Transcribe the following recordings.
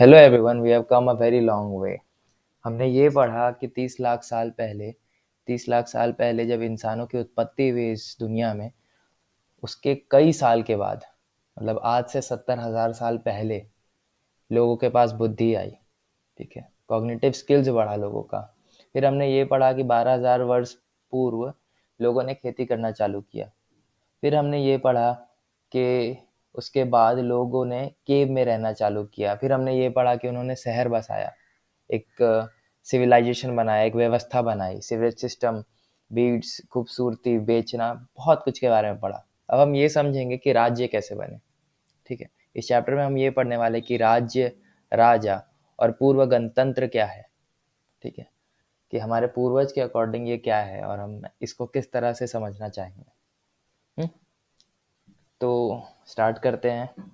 Hello everyone, we have come a very long way. हमने ये पढ़ा कि 30 लाख साल पहले जब इंसानों की उत्पत्ति हुई इस दुनिया में, उसके कई साल के बाद, मतलब आज से 70,000 साल पहले लोगों के पास बुद्धि आई। ठीक है, कॉग्निटिव स्किल्स बढ़ा लोगों का। फिर हमने ये पढ़ा कि 12,000 वर्ष पूर्व लोगों ने खेती करना चालू किया। फिर हमने ये पढ़ा कि उसके बाद लोगों ने केव में रहना चालू किया। फिर हमने ये पढ़ा कि उन्होंने शहर बसाया, एक सिविलाइजेशन बनाया, एक व्यवस्था बनाई, सिवेज सिस्टम, बीड्स, खूबसूरती, बेचना, बहुत कुछ के बारे में पढ़ा। अब हम ये समझेंगे कि राज्य कैसे बने। ठीक है, इस चैप्टर में हम ये पढ़ने वाले कि राज्य, राजा और पूर्व गणतंत्र क्या है। ठीक है, कि हमारे पूर्वज के अकॉर्डिंग ये क्या है और हम इसको किस तरह से समझना चाहेंगे। हम्म? तो स्टार्ट करते हैं।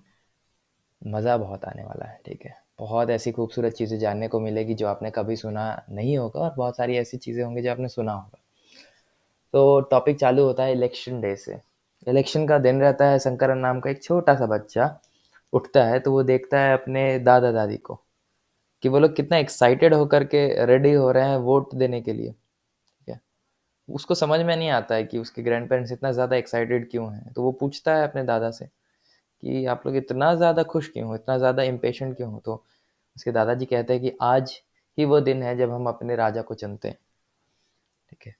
मज़ा बहुत आने वाला है। ठीक है, बहुत ऐसी खूबसूरत चीज़ें जानने को मिलेगी जो आपने कभी सुना नहीं होगा, और बहुत सारी ऐसी चीज़ें होंगी जो आपने सुना होगा। तो टॉपिक चालू होता है इलेक्शन डे से। इलेक्शन का दिन रहता है। शंकरन नाम का एक छोटा सा बच्चा उठता है, तो वो देखता है अपने दादा दादी को कि वो लोग कितना एक्साइटेड होकर के रेडी हो रहे हैं वोट देने के लिए। ठीक है, उसको समझ में नहीं आता है कि उसके ग्रैंड पेरेंट्स इतना ज़्यादा एक्साइटेड क्यों हैं। तो वो पूछता है अपने दादा से कि आप लोग इतना ज़्यादा खुश क्यों हो, इतना ज़्यादा इम्पेशेंट क्यों हो। तो उसके दादाजी कहते हैं कि आज ही वो दिन है जब हम अपने राजा को चुनते हैं। ठीक है,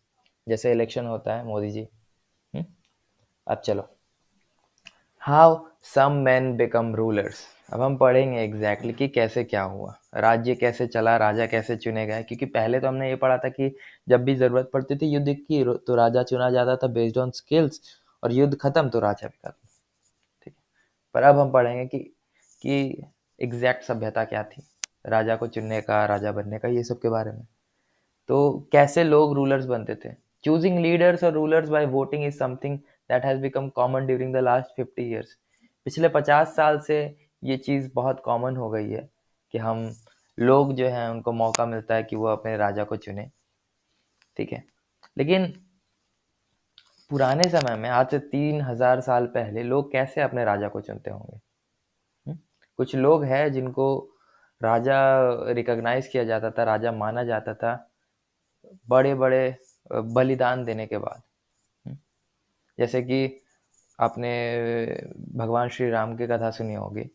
जैसे इलेक्शन होता है मोदी जी। हम्म? अब चलो, how some man become rulers. अब हम पढ़ेंगे एग्जैक्टली कि कैसे क्या हुआ, राज्य कैसे चला, राजा कैसे चुने गए। क्योंकि पहले तो हमने ये पढ़ा था कि जब भी ज़रूरत पड़ती थी युद्ध की तो राजा चुना जाता था बेस्ड ऑन स्किल्स, और युद्ध खत्म तो राजा बिका। ठीक है, पर अब हम पढ़ेंगे कि एग्जैक्ट सभ्यता क्या थी, राजा को चुनने का, राजा बनने का, ये सब के बारे में। तो कैसे लोग रूलर्स बनते थे। चूजिंग लीडर्स और rulers by voting is something that has become common during the last 50 years। पिछले 50 साल से ये चीज़ बहुत कॉमन हो गई है कि हम लोग जो हैं उनको मौका मिलता है कि वो अपने राजा को चुने। ठीक है, लेकिन पुराने समय में, आज से 3,000 साल पहले, लोग कैसे अपने राजा को चुनते होंगे। हम्म? कुछ लोग हैं जिनको राजा रिकॉग्नाइज किया जाता था, राजा माना जाता था बड़े बड़े बलिदान देने के बाद। हम्म? जैसे कि आपने भगवान श्री राम की कथा सुनी होगी।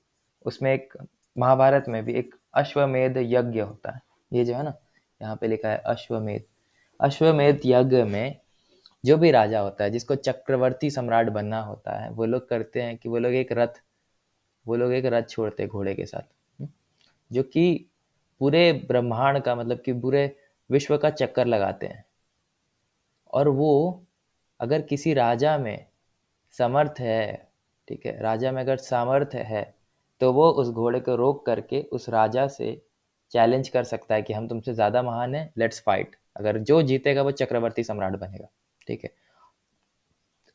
उसमें एक, महाभारत में भी एक अश्वमेध यज्ञ होता है। ये जो है ना, यहाँ पे लिखा है अश्वमेध। अश्वमेध यज्ञ में जो भी राजा होता है, जिसको चक्रवर्ती सम्राट बनना होता है, वो लोग करते हैं कि वो लोग एक रथ छोड़ते हैं घोड़े के साथ। हम्म? जो कि पूरे ब्रह्मांड का, मतलब कि पूरे विश्व का चक्कर लगाते हैं। और वो, अगर किसी राजा में समर्थ है, ठीक है, राजा में अगर सामर्थ्य है, तो वो उस घोड़े को रोक करके उस राजा से चैलेंज कर सकता है कि हम तुमसे ज़्यादा महान हैं, लेट्स फाइट। अगर जो जीतेगा वो चक्रवर्ती सम्राट बनेगा। ठीक है,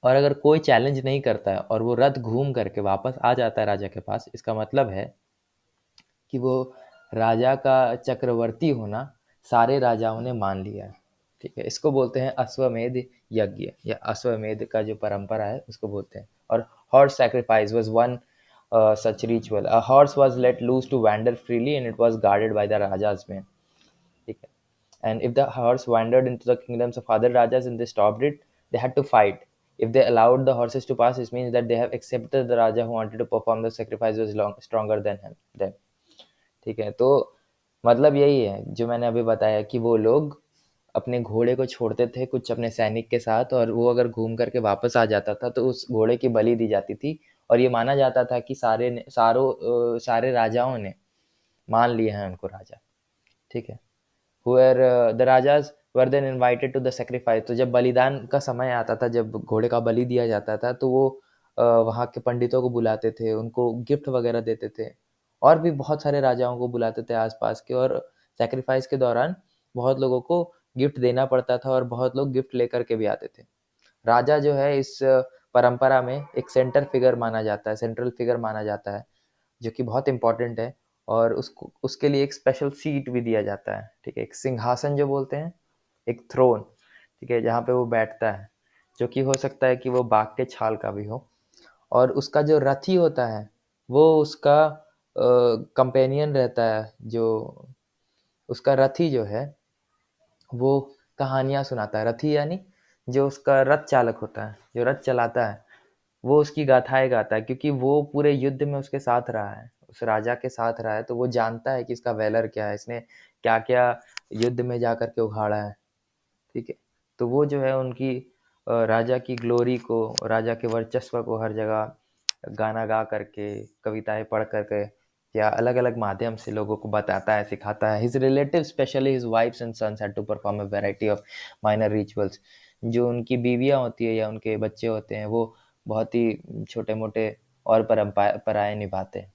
और अगर कोई चैलेंज नहीं करता है और वो रथ घूम करके वापस आ जाता है राजा के पास, इसका मतलब है कि वो राजा का चक्रवर्ती होना सारे राजाओं ने मान लिया है। ठीक है, इसको बोलते हैं अश्वमेध यज्ञ, या अश्वमेध का जो परंपरा है उसको बोलते हैं। और horse sacrifice was one such ritual. A horse was let loose to wander freely and it was guarded by the raja's men. ठीक है, and if the horse wandered into the kingdoms of other rajas and they stopped it, they had to fight. If they allowed the horses to pass, it means that they have accepted the raja who wanted to perform the sacrifice was stronger than them. ठीक है, तो मतलब यही है जो मैंने अभी बताया कि वो लोग अपने घोड़े को छोड़ते थे कुछ अपने सैनिक के साथ, और वो अगर घूम करके वापस आ जाता था तो उस घोड़े की बलि दी जाती थी। और ये माना जाता था कि सारे राजाओं ने मान लिए हैं उनको राजा। ठीक है, where the rajas were then invited to the sacrifice। तो जब बलिदान का समय आता था, जब घोड़े का बलि दिया जाता था, तो वो वहाँ के पंडितों को बुलाते थे, उनको गिफ्ट वगैरह देते थे, और भी बहुत सारे राजाओं को बुलाते थे आसपास के। और सैक्रिफाइस के दौरान बहुत लोगों को गिफ्ट देना पड़ता था और बहुत लोग गिफ्ट लेकर के भी आते थे। राजा जो है इस परंपरा में एक सेंटर फिगर माना जाता है, सेंट्रल फिगर माना जाता है, जो कि बहुत इंपॉर्टेंट है। और उसको, उसके लिए एक स्पेशल सीट भी दिया जाता है। ठीक है, एक सिंहासन जो बोलते हैं, एक थ्रोन। ठीक है, जहाँ पे वो बैठता है, जो कि हो सकता है कि वो बाघ के छाल का भी हो। और उसका जो रथी होता है, वो उसका कंपेनियन रहता है, जो उसका रथी जो है वो कहानियाँ सुनाता है। रथी यानी जो उसका रथ चालक होता है, जो रथ चलाता है, वो उसकी गाथाएँ गाता है, क्योंकि वो पूरे युद्ध में उसके साथ रहा है, उस राजा के साथ रहा है, तो वो जानता है कि इसका वैलर क्या है, इसने क्या-क्या युद्ध में जाकर के उखाड़ा है, ठीक है? तो वो जो है उनकी राजा की ग्लोरी को, राजा के वर्चस्व को हर जगह गाना गा करके, कविताएँ पढ़ कर के या अलग-अलग माध्यम से लोगों को बताता है, सिखाता है। His relatives, specially his wifes and sons, had to perform a variety of minor rituals. जो उनकी बीवियाँ होती है या उनके बच्चे होते हैं, वो बहुत ही छोटे-मोटे और परंपराएँ निभाते हैं।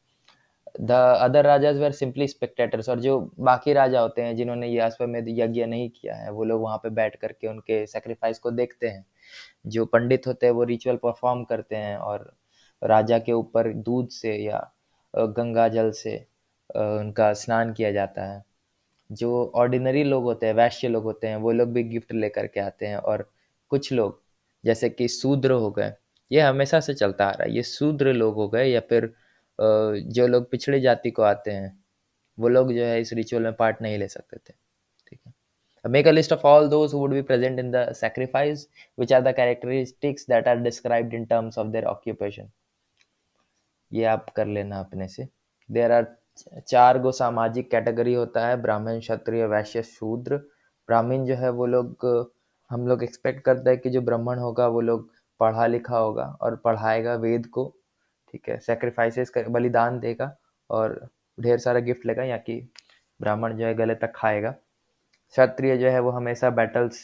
The other rajas were simply spectators, और जो बाकी राजा होते हैं जिन्होंने ये अश्वमेध यज्ञ नहीं किया है, वो लोग वहाँ पे बैठ कर के उनके सैक्रिफाइस को देखते हैं। जो पंडित होते हैं वो रिचुअल परफॉर्म करते हैं, और राजा के ऊपर दूध से या गंगा जल से उनका स्नान किया जाता है। जो ऑर्डिनरी लोग होते हैं, वैश्य लोग होते हैं, वो लोग भी गिफ्ट लेकर के आते हैं, और कुछ लोग जैसे कि शूद्र हो गए, ये हमेशा से चलता आ रहा है। ये शूद्र लोग हो गए या फिर जो लोग पिछड़ी जाति को आते हैं, वो लोग जो है इस रिचुअल में पार्ट नहीं ले सकते थे, ठीक है? Make a list of all those who would be present in the sacrifice, which are the characteristics that are described in terms of their occupation. ये आप कर लेना अपने से। देयर आर 4 गो सामाजिक कैटेगरी होता है, ब्राह्मण, क्षत्रिय, वैश्य, शूद्र। ब्राह्मण जो है वो लोग, हम लोग एक्सपेक्ट करते हैं कि जो ब्राह्मण होगा वो लोग पढ़ा लिखा होगा और पढ़ाएगा वेद को, ठीक है? सैक्रिफाइसेस कर, बलिदान देगा और ढेर सारा गिफ्ट लेगा, या कि ब्राह्मण जो है गले तक खाएगा। क्षत्रिय जो है वो हमेशा बैटल्स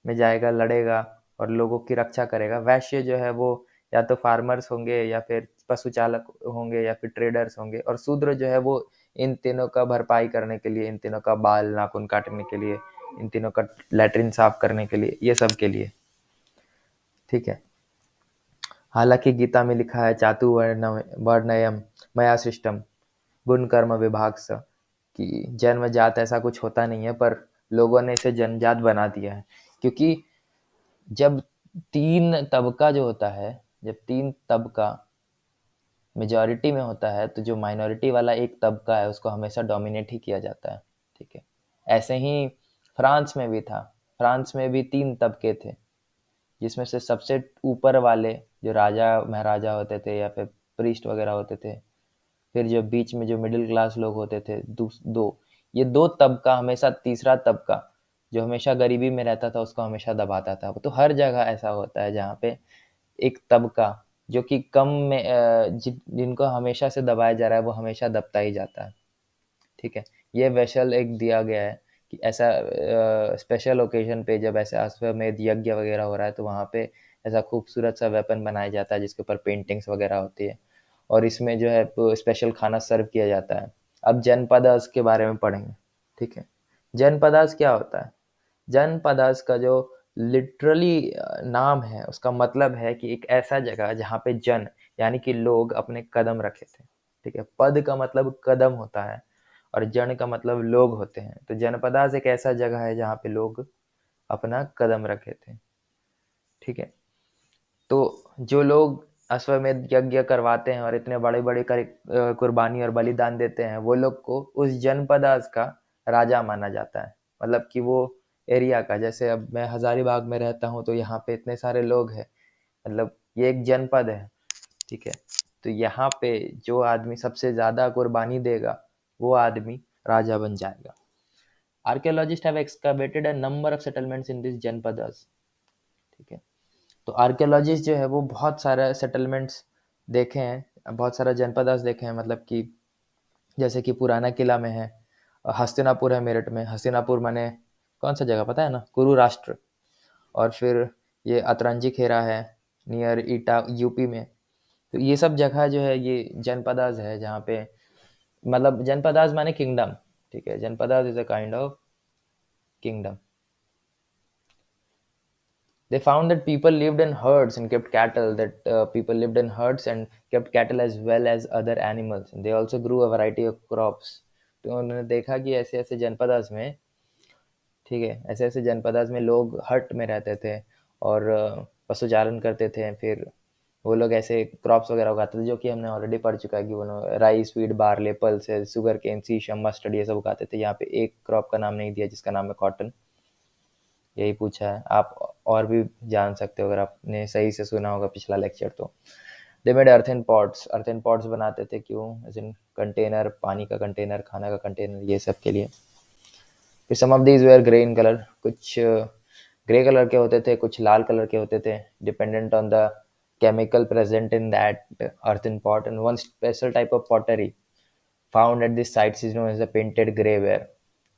में जाएगा, लड़ेगा और लोगों की रक्षा करेगा। वैश्य जो है वो या तो फार्मर्स होंगे या फिर पशु चालक होंगे या फिर ट्रेडर्स होंगे, और शूद्र जो है वो इन तीनों का भरपाई करने के लिए, इन तीनों का बाल नाखून काटने के लिए, इन तीनों का लैट्रिन साफ करने के लिए, ये सब के लिए, ठीक है? हालांकि गीता में लिखा है चातु वर्णयम मया सृष्टम गुण कर्म विभाग स, कि जन्म जात ऐसा कुछ होता नहीं है, पर लोगों ने इसे जन्मजात बना दिया है। क्योंकि जब 3 तबका जो होता है, जब 3 तबका मेजॉरिटी में होता है, तो जो माइनॉरिटी वाला एक तबका है उसको हमेशा डोमिनेट ही किया जाता है, ठीक है? ऐसे ही फ्रांस में भी था। फ्रांस में भी 3 तबके थे, जिसमें से सबसे ऊपर वाले जो राजा महाराजा होते थे या फिर प्रीस्ट वगैरह होते थे, फिर जो बीच में जो मिडिल क्लास लोग होते थे, दो, ये 2 तबका हमेशा तीसरा तबका जो हमेशा गरीबी में रहता था उसको हमेशा दबाता था। तो हर जगह ऐसा होता है जहाँ पे एक तबका जो कि कम में जिनको हमेशा से दबाया जा रहा है वो हमेशा दबता ही जाता है, ठीक है? ये वैशल एक दिया गया है कि ऐसा स्पेशल ओकेजन पे जब ऐसे अश्वमेध यज्ञ वगैरह हो रहा है तो वहाँ पे ऐसा खूबसूरत सा वेपन बनाया जाता है जिसके ऊपर पेंटिंग्स वगैरह होती है, और इसमें जो है स्पेशल खाना सर्व किया जाता है। अब जनपदास के बारे में पढ़ेंगे, ठीक है? जनपदास क्या होता है? जनपदास का जो लिटरली नाम है, उसका मतलब है कि एक ऐसा जगह जहाँ पे जन यानी कि लोग अपने कदम रखे थे, ठीक है? पद का मतलब कदम होता है और जन का मतलब लोग होते हैं। तो जनपदास एक ऐसा जगह है जहाँ पे लोग अपना कदम रखे थे, ठीक है? तो जो लोग अश्वमेध यज्ञ करवाते हैं और इतने बड़े-बड़े कुर्बानी और बलिदान देते हैं, वो लोग को उस जनपदास का राजा माना जाता है। मतलब कि वो एरिया का, जैसे अब मैं हज़ारीबाग में रहता हूँ तो यहाँ पे इतने सारे लोग हैं, मतलब ये एक जनपद है, ठीक है? तो यहाँ पे जो आदमी सबसे ज़्यादा कुर्बानी देगा, वो आदमी राजा बन जाएगा। Archaeologist have excavated a number of settlements in this janapadas, ठीक है? तो आर्कियोलॉजिस्ट जो है वो बहुत सारे सेटलमेंट्स देखे हैं, बहुत सारा जनपदास देखे हैं, मतलब कि जैसे कि पुराना किला में है, हस्तिनापुर है मेरठ में। हस्तिनापुर माने कौन सा जगह पता है ना? कुरु राष्ट्र। और फिर ये अतरंजी खेरा है नियर ईटा यूपी में। तो ये सब जगह जो है ये जनपदास है जहाँ पे, मतलब जनपदास माने किंगडम, ठीक है? Janapadas is a kind of kingdom. They found that people lived in herds and kept cattle, that people lived in herds and kept cattle as well as other animals. And they also grew a variety of crops. तो उन्होंने देखा कि ऐसे ऐसे जनपदास में, ठीक है, ऐसे ऐसे जनपदास में लोग हट में रहते थे और पशुचारण करते थे, फिर वो लोग ऐसे क्रॉप्स वगैरह उगाते थे जो कि हमने ऑलरेडी पढ़ चुका है कि वो लोग rice, wheat, barley, pulses, sugar cane, sesame, mustard ये सब उगाते थे। यहाँ पे एक क्रॉप का नाम नहीं दिया जिसका नाम है कॉटन। यही पूछा है। आप और भी जान सकते हो अगर आपने सही से सुना होगा पिछला लेक्चर तो। They made earthen pots. Earthen pots बनाते थे क्यों? एज इन कंटेनर, पानी का कंटेनर, खाना का कंटेनर, ये सब के लिए। फिर some of these were grey in colour. कुछ ग्रे कलर के होते थे, कुछ लाल कलर के होते थे, dependent on the chemical present in that earthen pot. And one special type of pottery found at this sites is known as the painted greyware.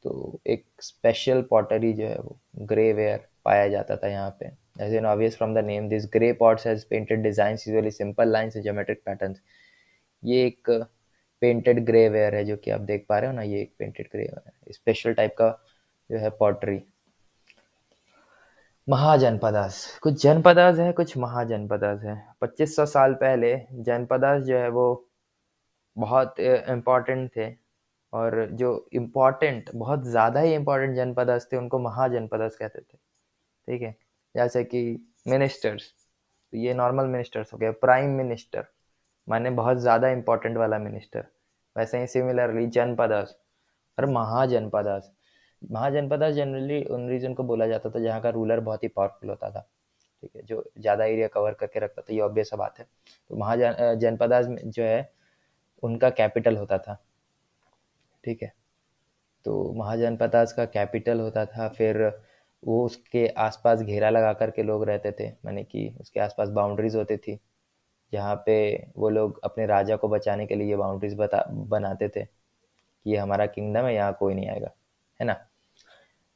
तो एक स्पेशल पॉटरी जो है वो ग्रेवेयर पाया जाता था यहाँ पे। As in obvious from the name, this grey pots has painted designs, usually simple lines and geometric patterns. ये एक पेंटेड ग्रेवेयर है जो कि आप देख पा रहे हो ना, ये एक पेंटेड ग्रेवेयर है, स्पेशल टाइप का जो है पॉटरी। महाजनपदास। कुछ जनपदास है, कुछ महाजनपदास है। 2500 साल पहले जनपदास जो है वो बहुत इम्पोर्टेंट थे, और जो इम्पोर्टेंट, बहुत ज़्यादा ही इम्पोर्टेंट जनपदास थे उनको महाजनपदास कहते थे। ठीक है, जैसे कि मिनिस्टर्स, तो ये नॉर्मल मिनिस्टर्स हो गए। प्राइम मिनिस्टर माने बहुत ज़्यादा इम्पोर्टेंट वाला मिनिस्टर। वैसे ही सिमिलरली जनपदास और महाजनपदास। महाजनपदास जनरली उन रीजन को बोला जाता था जहाँ का रूलर बहुत ही पावरफुल होता था। ठीक है, जो ज़्यादा एरिया कवर करके रखता था, ये ऑब्वियस सा बात है। तो महाजनपदास जो है उनका कैपिटल होता था। ठीक है, तो महाजनपदास का कैपिटल होता था। फिर वो उसके आसपास घेरा लगा कर के लोग रहते थे, माने कि उसके आसपास बाउंड्रीज होती थी जहाँ पे वो लोग अपने राजा को बचाने के लिए ये बाउंड्रीज बनाते थे कि ये हमारा किंगडम है, यहाँ कोई नहीं आएगा, है ना।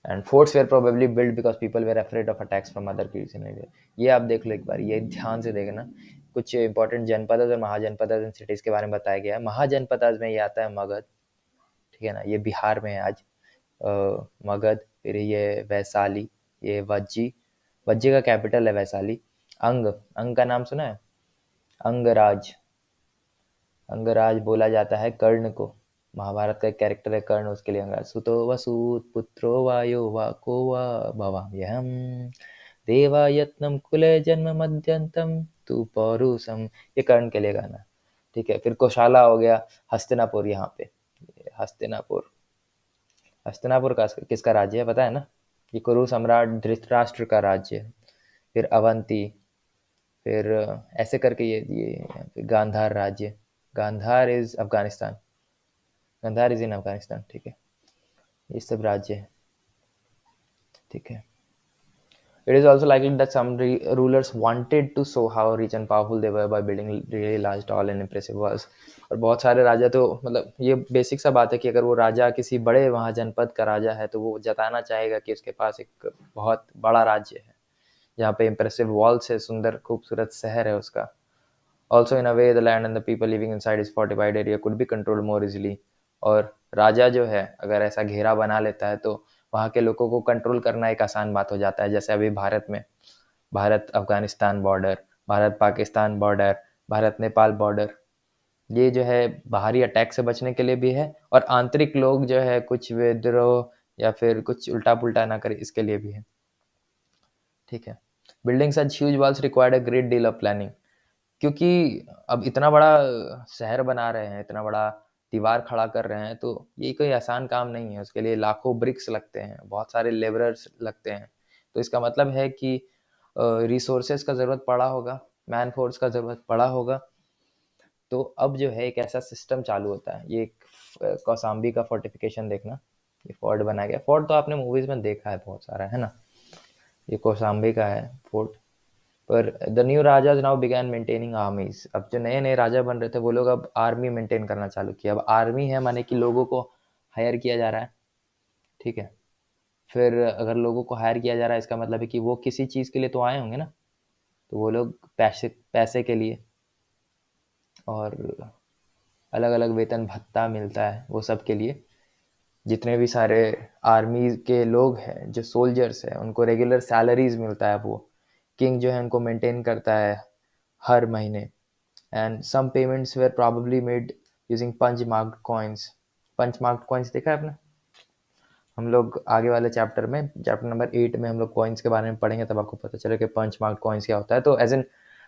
And forts were probably build because people were afraid of attacks from other kings in India. ये आप देख लो एक बार, ये ध्यान से देखना। कुछ इंपॉर्टेंट जनपद और महाजनपद एंड सिटीज के बारे में बताया गया है। महाजनपद में ये आता है मगध, ठीक है ना, ये बिहार में है आज। मगध, फिर ये वैशाली, ये वज्जी, वज्जी का कैपिटल है वैशाली। अंग, अंग का नाम सुना है? अंगराज, अंगराज बोला जाता है कर्ण को। महाभारत का एक कैरेक्टर है कर्ण, उसके लिए अंगराज। सुतो वसूत पुत्रो वायो वाको वा भवाम्यहम् देवायत्नम कुले जन्म मध्यंतम तू पौरुषम, ये कर्ण के लिए गाना। ठीक है, फिर कोशाला हो गया, हस्तिनापुर यहाँ पे। हस्तिनापुर, हस्तिनापुर का किसका राज्य है पता है ना? ये कुरु सम्राट धृतराष्ट्र का राज्य है। फिर अवंती, फिर ऐसे करके ये गांधार राज्य। Gandhara is Afghanistan, Gandhara is in Afghanistan. ठीक है, ये सब राज्य है। ठीक है, it is also likely that some rulers wanted to show how rich and powerful they were by building really large, tall and impressive walls. और बहुत सारे राजा तो मतलब ये बेसिक सा बात है कि अगर वो राजा किसी बड़े महाजनपद का राजा है तो वो जताना चाहेगा कि उसके पास एक बहुत बड़ा राज्य है जहाँ पे impressive walls है, सुंदर खूबसूरत शहर है उसका। Also in a way the land and the people living inside its fortified area could be controlled more easily. और राजा जो है अगर ऐसा घेरा बना लेता है तो वहाँ के लोगों को कंट्रोल करना एक आसान बात हो जाता है। जैसे अभी भारत में Bharat Afghanistan border, Bharat Pakistan border, Bharat Nepal border, ये जो है बाहरी अटैक से बचने के लिए भी है, और आंतरिक लोग जो है कुछ विद्रोह या फिर कुछ उल्टा पुल्टा ना करे इसके लिए भी है। ठीक है, building such huge walls required a great deal of planning. क्योंकि अब इतना बड़ा शहर बना रहे हैं, इतना बड़ा दीवार खड़ा कर रहे हैं, तो ये कोई आसान काम नहीं है। उसके लिए लाखों ब्रिक्स लगते हैं, बहुत सारे लेबरर्स लगते हैं। तो इसका मतलब है कि रिसोर्सेज का ज़रूरत पड़ा होगा, मैन फोर्स का ज़रूरत पड़ा होगा। तो अब जो है एक ऐसा सिस्टम चालू होता है। ये एक कौसाम्बी का फोर्टिफिकेशन देखना, ये फोर्ट बनाया गया। फोर्ट तो आपने मूवीज़ में देखा है बहुत सारा, है ना। ये कौसाम्बी का है फोर्ट। पर the new rajas now began maintaining आर्मीज। अब जो नए नए राजा बन रहे थे वो लोग अब आर्मी मेंटेन करना चालू किया। अब आर्मी है माने कि लोगों को हायर किया जा रहा है। ठीक है, फिर अगर लोगों को हायर किया जा रहा है इसका मतलब है कि वो किसी चीज़ के लिए तो आए होंगे ना, तो वो लोग पैसे पैसे के लिए, और अलग अलग वेतन भत्ता मिलता है वो सब के लिए। जितने भी सारे आर्मी के लोग हैं, जो सोल्जर्स हैं, उनको रेगुलर सैलरीज मिलता है। वो किंग जो है उनको मेंटेन करता है हर महीने। And some payments were probably made using punch marked coins. Punch marked coins देखा है आपने? हम लोग आगे वाले चैप्टर में, चैप्टर नंबर 8 में हम लोग कॉइन्स के बारे में पढ़ेंगे, तब आपको पता चलेगा कि पंच मार्क्ड कॉइन्स क्या होता है। तो एज एन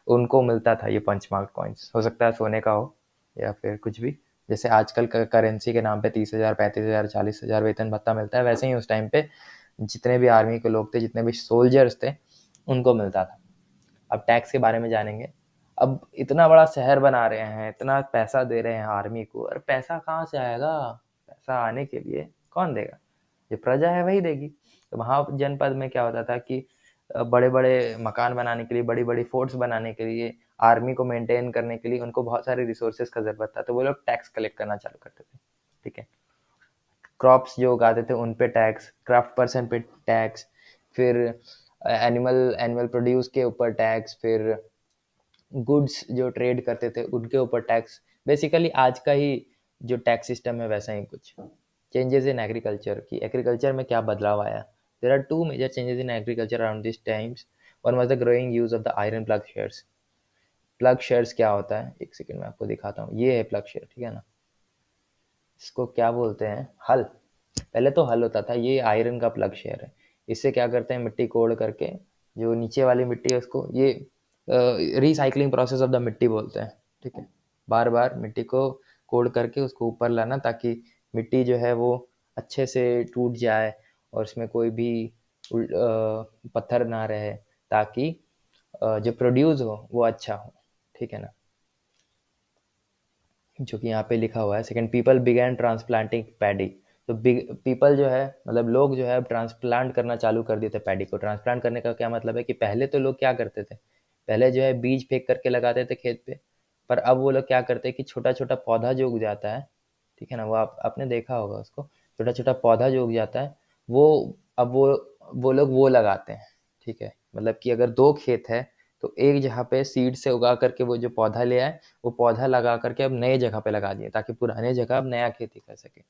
उनको मिलता था ये पंच मार्क कॉइन्स। हो सकता है सोने का हो या फिर कुछ भी, जैसे आजकल करेंसी के नाम पे 30,000, 35,000, 40,000 वेतन भत्ता मिलता है, वैसे ही उस टाइम पे जितने भी आर्मी के लोग थे, जितने भी सोल्जर्स थे, उनको मिलता था। अब टैक्स के बारे में जानेंगे। अब इतना बड़ा शहर बना रहे हैं, इतना पैसा दे रहे हैं आर्मी को, और पैसा कहाँ से आएगा? पैसा आने के लिए कौन देगा? जो प्रजा है वही देगी। तो वहाँ जनपद में क्या होता था कि बड़े बड़े मकान बनाने के लिए, बड़ी बड़ी फोर्ट्स बनाने के लिए, आर्मी को मेंटेन करने के लिए उनको बहुत सारे रिसोर्सेज का जरूरत था, तो वो लोग टैक्स कलेक्ट करना चालू करते थे। ठीक है, क्रॉप्स जो उगाते थे उन पे टैक्स, क्राफ्ट पर्सन पे टैक्स, फिर एनिमल एनिमल प्रोड्यूस के ऊपर टैक्स, फिर गुड्स जो ट्रेड करते थे उनके ऊपर टैक्स। बेसिकली आज का ही जो टैक्स सिस्टम है वैसा ही कुछ। चेंजेस इन एग्रीकल्चर, की एग्रीकल्चर में क्या बदलाव आया? There are two major changes in agriculture around this times. One was the growing use of the iron ploughshares. Ploughshares क्या होता है, एक सेकेंड में आपको दिखाता हूँ। ये है प्लग शेयर, ठीक है ना। इसको क्या बोलते हैं? हल। पहले तो हल होता था, ये आयरन का प्लग शेयर है। इससे क्या करते हैं, मिट्टी कोड़ करके जो नीचे वाली मिट्टी है उसको, ये रिसाइकलिंग प्रोसेस ऑफ द मिट्टी बोलते हैं। ठीक है, बार बार मिट्टी को कोड़ करके उसको ऊपर लाना, ताकि मिट्टी जो है वो अच्छे से टूट जाए और उसमें कोई भी पत्थर ना रहे, ताकि जो प्रोड्यूस हो वो अच्छा हो। ठीक है ना, जो कि यहाँ पे लिखा हुआ है। Second, people began transplanting paddy. तो पीपल जो है, मतलब लोग जो है, अब ट्रांसप्लांट करना चालू कर दिए थे पैडी को। ट्रांसप्लांट करने का क्या मतलब है कि पहले तो लोग क्या करते थे, पहले जो है बीज फेंक करके लगाते थे खेत पे, पर अब वो लोग क्या करते हैं कि छोटा छोटा पौधा जो उग जाता है, ठीक है ना, वो आपने देखा होगा उसको, छोटा छोटा पौधा जो उग जाता है, वो अब वो लोग वो लगाते हैं। ठीक है, मतलब कि अगर दो खेत है तो एक जगह पे सीड से उगा करके वो जो पौधा ले आए, वो पौधा लगा करके अब नए जगह पे लगा दिए, ताकि पुराने जगह अब नया खेती कर सके।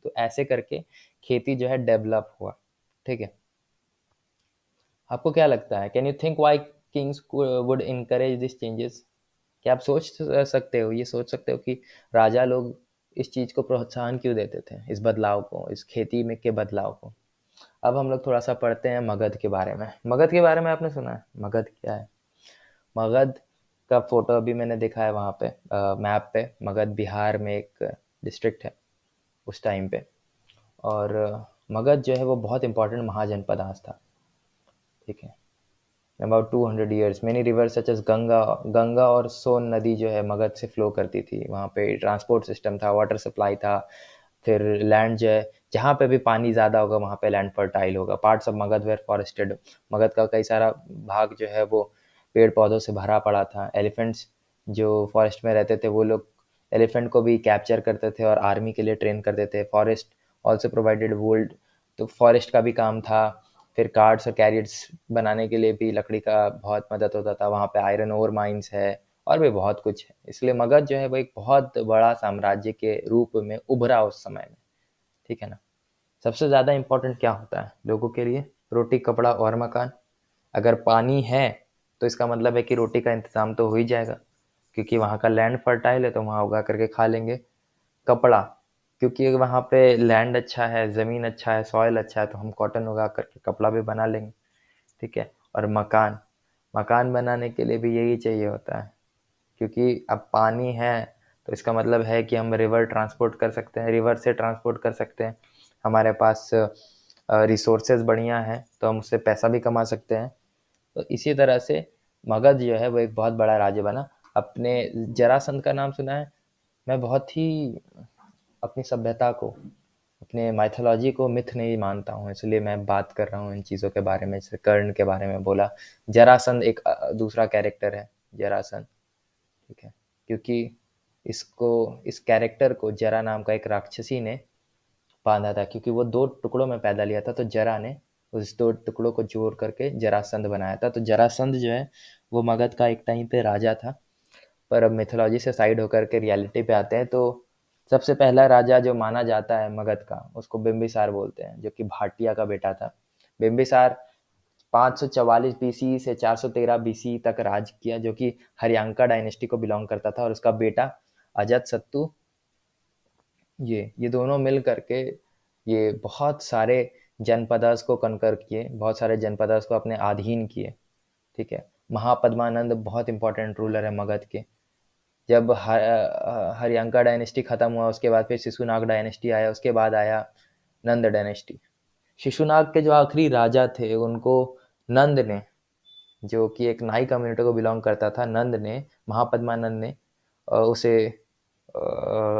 तो ऐसे करके खेती जो है डेवलप हुआ। ठीक है, आपको क्या लगता है, can you think why Kings would encourage this changes? क्या आप सोच सकते हो, ये सोच सकते हो कि राजा लोग इस चीज को प्रोत्साहन क्यों देते थे, इस बदलाव को, इस खेती में के बदलाव को? अब हम लोग थोड़ा सा पढ़ते हैं मगध के बारे में। मगध के बारे में आपने सुना है? मगध क्या है? मगध का फोटो अभी मैंने देखा है वहाँ पे मैप पे। मगध बिहार में एक डिस्ट्रिक्ट है उस टाइम पे। और मगध जो है वो बहुत इंपॉर्टेंट महाजनपद आज था। ठीक है, about 200 years many rivers such as Ganga, Ganga और सोन नदी जो है मगध से फ्लो करती थी। वहाँ पे ट्रांसपोर्ट सिस्टम था, वाटर सप्लाई था। फिर लैंड जो है, जहाँ पे भी पानी ज़्यादा होगा वहाँ पे लैंड फर्टाइल होगा। Parts of Magadh were forested. Magadh का कई सारा भाग जो है वो पेड़ पौधों से भरा पड़ा था। एलिफेंट्स जो फॉरेस्ट में रहते थे, वो लोग एलिफेंट को भी कैप्चर करते थे और आर्मी के लिए ट्रेन करते थे। फॉरेस्ट ऑल्सो प्रोवाइडेड वुड, तो फॉरेस्ट का भी काम था। फिर कार्ड्स और कैरियर्स बनाने के लिए भी लकड़ी का बहुत मदद होता था। वहाँ पे आयरन ओर माइंस है और भी बहुत कुछ है। इसलिए मगध जो है वो एक बहुत बड़ा साम्राज्य के रूप में उभरा उस समय में। ठीक है ना। सबसे ज़्यादा इम्पोर्टेंट क्या होता है लोगों के लिए? रोटी, कपड़ा और मकान। अगर पानी है तो इसका मतलब है कि रोटी का इंतज़ाम तो हो ही जाएगा, क्योंकि वहाँ का लैंड फर्टाइल है, तो वहाँ उगा करके खा लेंगे। कपड़ा, क्योंकि वहाँ पे लैंड अच्छा है, ज़मीन अच्छा है, सॉइल अच्छा है, तो हम कॉटन उगा करके कपड़ा भी बना लेंगे। ठीक है, और मकान, मकान बनाने के लिए भी यही चाहिए होता है, क्योंकि अब पानी है तो इसका मतलब है कि हम रिवर ट्रांसपोर्ट कर सकते हैं, रिवर से ट्रांसपोर्ट कर सकते हैं। हमारे पास रिसोर्सेज बढ़िया हैं तो हम उससे पैसा भी कमा सकते हैं। तो इसी तरह से मगध जो है वो एक बहुत बड़ा राज्य बना। अपने जरासंध का नाम सुना है? मैं बहुत ही अपनी सभ्यता को, अपने माइथोलॉजी को मिथ नहीं मानता हूँ, इसलिए मैं बात कर रहा हूँ इन चीज़ों के बारे में। जैसे कर्ण के बारे में बोला, जरासंध एक दूसरा कैरेक्टर है, जरासंध। ठीक है, क्योंकि इसको, इस कैरेक्टर को जरा नाम का एक राक्षसी ने बांधा था, क्योंकि वो दो टुकड़ों में पैदा लिया था, तो जरा ने उस दो टुकड़ों को जोड़ करके जरासंध बनाया था। तो जरासंध जो है वो मगध का एक टाइम पे राजा था। पर अब मिथोलॉजी से साइड होकर के रियलिटी पे आते हैं, तो सबसे पहला राजा जो माना जाता है मगध का, उसको बिम्बिसार बोलते हैं, जो कि भाटिया का बेटा था। बिम्बिसार 544 बीसी से 413 बीसी तक राज किया, जो कि हरियांका डायनेस्टी को बिलोंग करता था। और उसका बेटा अजातशत्रु, ये दोनों मिल करके ये बहुत सारे जनपदास को कनकर किए, बहुत सारे जनपदास को अपने अधीन किए। ठीक है, महापद्मानंद बहुत इंपॉर्टेंट रूलर है मगध के। जब हरियंका डायनेस्टी खत्म हुआ, उसके बाद फिर शिशुनाग डायनेस्टी आया, उसके बाद आया नंद डायनेस्टी। शिशुनाग के जो आखिरी राजा थे उनको नंद ने, जो कि एक नाई कम्युनिटी को बिलोंग करता था, नंद ने, महापद्मानंद ने उसे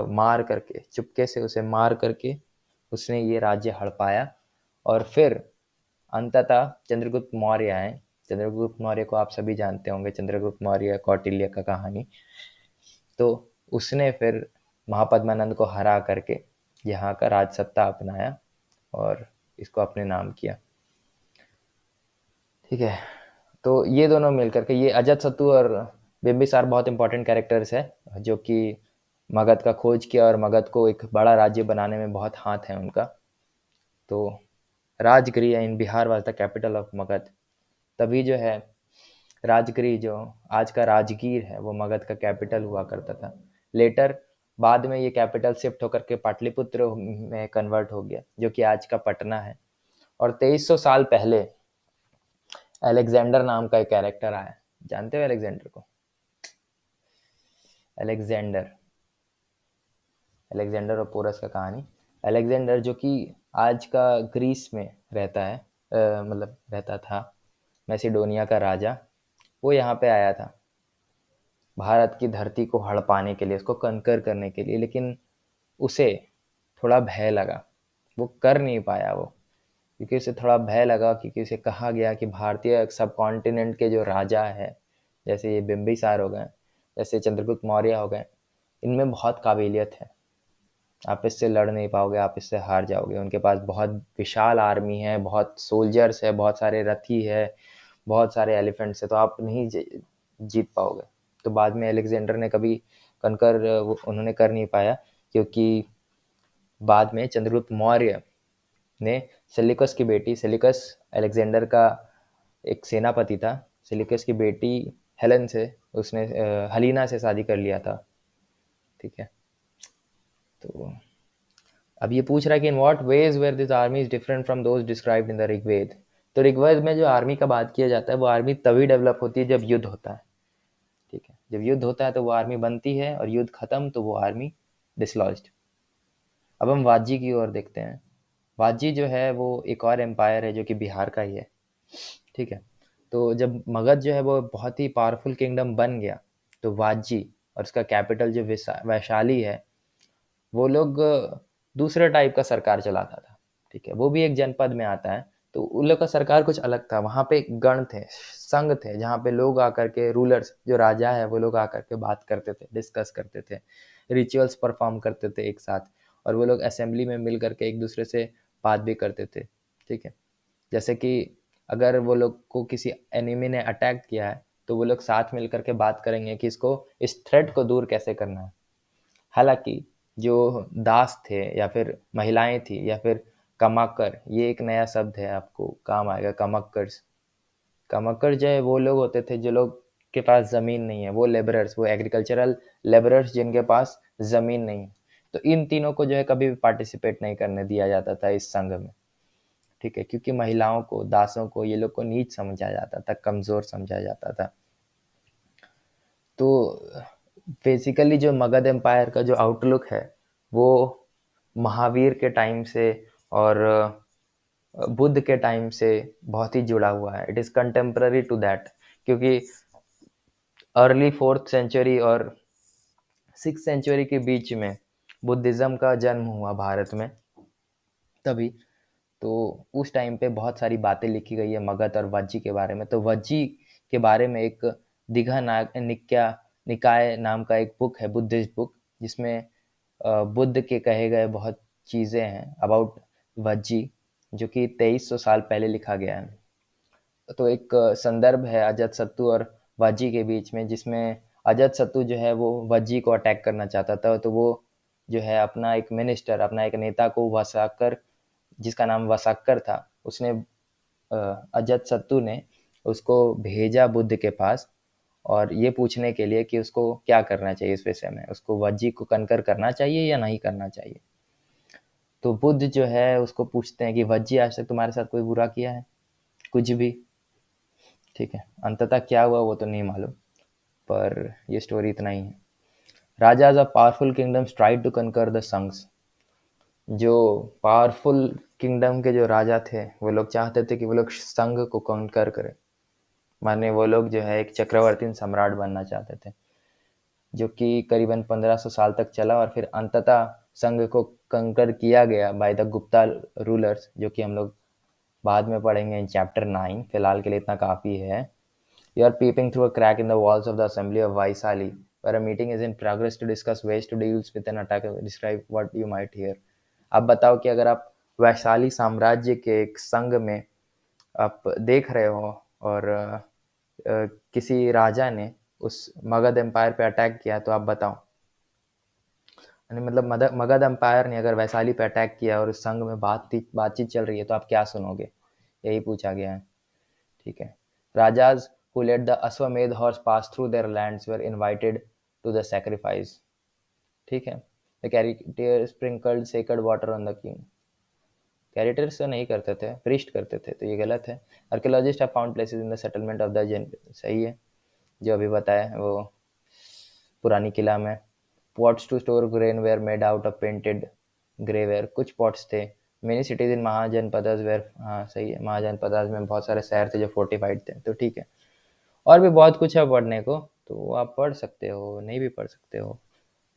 मार करके, चुपके से उसे मार करके उसने ये राज्य हड़पाया। और फिर अंततः चंद्रगुप्त मौर्य आए। चंद्रगुप्त मौर्य को आप सभी जानते होंगे, चंद्रगुप्त मौर्य कौटिल्य का कहानी। तो उसने फिर महापद्मानंद को हरा करके यहाँ का राज सत्ता अपनाया और इसको अपने नाम किया। ठीक है, तो ये दोनों मिलकर के, ये अजातशत्रु और बिंबिसार बहुत इंपॉर्टेंट कैरेक्टर्स है, जो कि मगध का खोज किया और मगध को एक बड़ा राज्य बनाने में बहुत हाथ है उनका। तो Rajgiri in Bihar was the capital of Magadh. तभी जो है राजगिरी, जो आज का राजगीर है, वो मगध का कैपिटल हुआ करता था। लेटर बाद में ये कैपिटल शिफ्ट होकर के पाटलिपुत्र में कन्वर्ट हो गया, जो कि आज का पटना है। और 2300 साल पहले अलेक्जेंडर नाम का एक कैरेक्टर आया। जानते हो अलेक्जेंडर को? अलेक्जेंडर, अलेक्जेंडर और पोरस का कहानी। अलेक्जेंडर जो कि आज का ग्रीस में रहता है, मतलब रहता था, मैसिडोनिया का राजा, वो यहाँ पे आया था भारत की धरती को हड़पाने के लिए, उसको कंकर करने के लिए। लेकिन उसे थोड़ा भय लगा, वो कर नहीं पाया वो, क्योंकि उसे थोड़ा भय लगा, क्योंकि उसे कहा गया कि भारतीय सब कॉन्टिनेंट के जो राजा है, जैसे ये बिंबिसार हो गए, जैसे चंद्रगुप्त मौर्य हो गए, इनमें बहुत काबिलियत है, आप इससे लड़ नहीं पाओगे, आप इससे हार जाओगे। उनके पास बहुत विशाल आर्मी है, बहुत सोल्जर्स है, बहुत सारे रथी है, बहुत सारे एलिफेंट्स है, तो आप नहीं जीत पाओगे। तो बाद में अलेक्जेंडर ने कभी कनकर उन्होंने कर नहीं पाया, क्योंकि बाद में चंद्रगुप्त मौर्य ने सेल्यूकस की बेटी, सेल्यूकस अलेक्जेंडर का एक सेनापति था, सेल्यूकस की बेटी हेलेन से, उसने हलीना से शादी कर लिया था। ठीक है, तो अब ये पूछ रहा है कि in what ways were this army is different from those described in the Rigveda. तो ऋग्वेद में जो आर्मी का बात किया जाता है, वो आर्मी तभी डेवलप होती है जब युद्ध होता है। ठीक है, जब युद्ध होता है तो वो आर्मी बनती है, और युद्ध खत्म तो वो आर्मी डिसलॉज्ड। अब हम वाजी की ओर देखते हैं। वाजी जो है वो एक और एम्पायर है, जो कि बिहार का ही है। ठीक है, तो जब मगध जो है वो बहुत ही पावरफुल किंगडम बन गया, तो वाजी और उसका कैपिटल जो वैशाली है, वो लोग दूसरे टाइप का सरकार चलाता था। ठीक है, वो भी एक जनपद में आता है, तो उन लोग का सरकार कुछ अलग था। वहाँ पे गण थे, संघ थे, जहाँ पे लोग आकर के, रूलर्स जो राजा है, वो लोग आकर के बात करते थे, डिस्कस करते थे, रिचुअल्स परफॉर्म करते थे एक साथ, और वो लोग असेंबली में मिल करके एक दूसरे से बात भी करते थे। ठीक है, जैसे कि अगर वो लोग को किसी एनिमी ने अटैक किया है, तो वो लोग साथ मिल करके बात करेंगे कि इसको, इस थ्रेट को दूर कैसे करना है। हालांकि जो दास थे या फिर महिलाएं थी या फिर कमाकर, ये एक नया शब्द है, आपको काम आएगा, कमक्कर्स। कमक्कर जो है वो लोग होते थे जो लोग के पास ज़मीन नहीं है, वो लेबरर्स, वो एग्रीकल्चरल लेबरर्स जिनके पास ज़मीन नहीं है। तो इन तीनों को जो है कभी भी पार्टिसिपेट नहीं करने दिया जाता था इस संघ में। ठीक है, क्योंकि महिलाओं को, दासों को, ये लोग को नीच समझा जाता था, कमज़ोर समझा जाता था। तो बेसिकली जो मगध एम्पायर का जो आउटलुक है, वो महावीर के टाइम से और बुद्ध के टाइम से बहुत ही जुड़ा हुआ है। It is contemporary to that, क्योंकि अर्ली 4th सेंचुरी और 6th सेंचुरी के बीच में बुद्धिज़्म का जन्म हुआ भारत में तभी। तो उस टाइम पे बहुत सारी बातें लिखी गई है मगध और वज्जी के बारे में। तो वज्जी के बारे में एक दीघा निकाय नाम का एक बुक है, बुद्धिस्ट बुक, जिसमें बुद्ध के कहे गए बहुत चीज़ें हैं अबाउट वज्जी, जो कि 2300 साल पहले लिखा गया है। तो एक संदर्भ है अजातशत्रु और वज्जी के बीच में, जिसमें अजातशत्रु जो है वो वज्जी को अटैक करना चाहता था। तो वो जो है अपना एक मिनिस्टर, अपना एक नेता को वसाकर, जिसका नाम वसाकर था, उसने अजातशत्रु ने उसको भेजा बुद्ध के पास, और ये पूछने के लिए कि उसको क्या करना चाहिए इस विषय में, उसको वज्जी को कनकर करना चाहिए या नहीं करना चाहिए। तो बुद्ध जो है उसको पूछते हैं कि वज्जी आज तक तुम्हारे साथ कोई बुरा किया है, कुछ भी? ठीक है, अंततः क्या हुआ वो तो नहीं मालूम, पर ये स्टोरी इतना ही है। Rajas of powerful kingdoms tried to conquer the Sungs. जो पावरफुल किंगडम के जो राजा थे वो लोग चाहते थे कि वो लोग संघ को कनकर करें, माने वो लोग जो है एक चक्रवर्ती सम्राट बनना चाहते थे, जो कि करीबन 1500 साल तक चला और फिर अंततः संघ को कंकर किया गया बाय द गुप्ता रूलर्स, जो कि हम लोग बाद में पढ़ेंगे इन चैप्टर 9। फिलहाल के लिए इतना काफ़ी है। You are peeping through a crack in the walls of the assembly of Vaisali, where a meeting is in progress to discuss ways to deal with an attack. Describe what you might hear. आप बताओ कि अगर आप वैशाली साम्राज्य के एक संघ में आप देख रहे हो और किसी राजा ने उस मगध एम्पायर पे अटैक किया, तो आप बताओ। मतलब मगध एम्पायर ने अगर वैशाली पे अटैक किया और उस संघ में बातचीत चल रही है, तो आप क्या सुनोगे, यही पूछा गया है। ठीक है। राजाज who let the Ashwamedh horse pass through their lands were invited to the sacrifice. ठीक है। The charioteer sprinkled sacred water on the king. Carriers तो नहीं करते थे, प्रीस्ट करते थे, तो ये गलत है। Archaeologist have found places in the settlement of the Jain. सही है, जो अभी बताया वो पुरानी किला में। Pots to store grain were made out of painted greyware. कुछ पॉट्स थे। Many cities in mahajanapadas were. हाँ सही है, महाजनपदस में बहुत सारे शहर थे जो फोर्टिफाइड थे, तो ठीक है। और भी बहुत कुछ है पढ़ने को, तो आप पढ़ सकते हो, नहीं भी पढ़ सकते हो।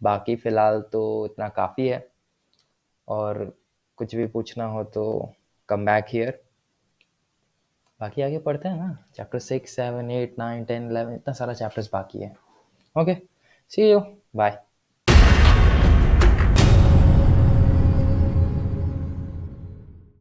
बाकी फ़िलहाल तो इतना काफ़ी है, और कुछ भी पूछना हो तो कम बैक हियर। बाकी आगे पढ़ते हैं ना, चैप्टर 6, 7, 8, 9, 10, 11, इतना सारा चैप्टर्स बाकी है। Okay, see you, bye.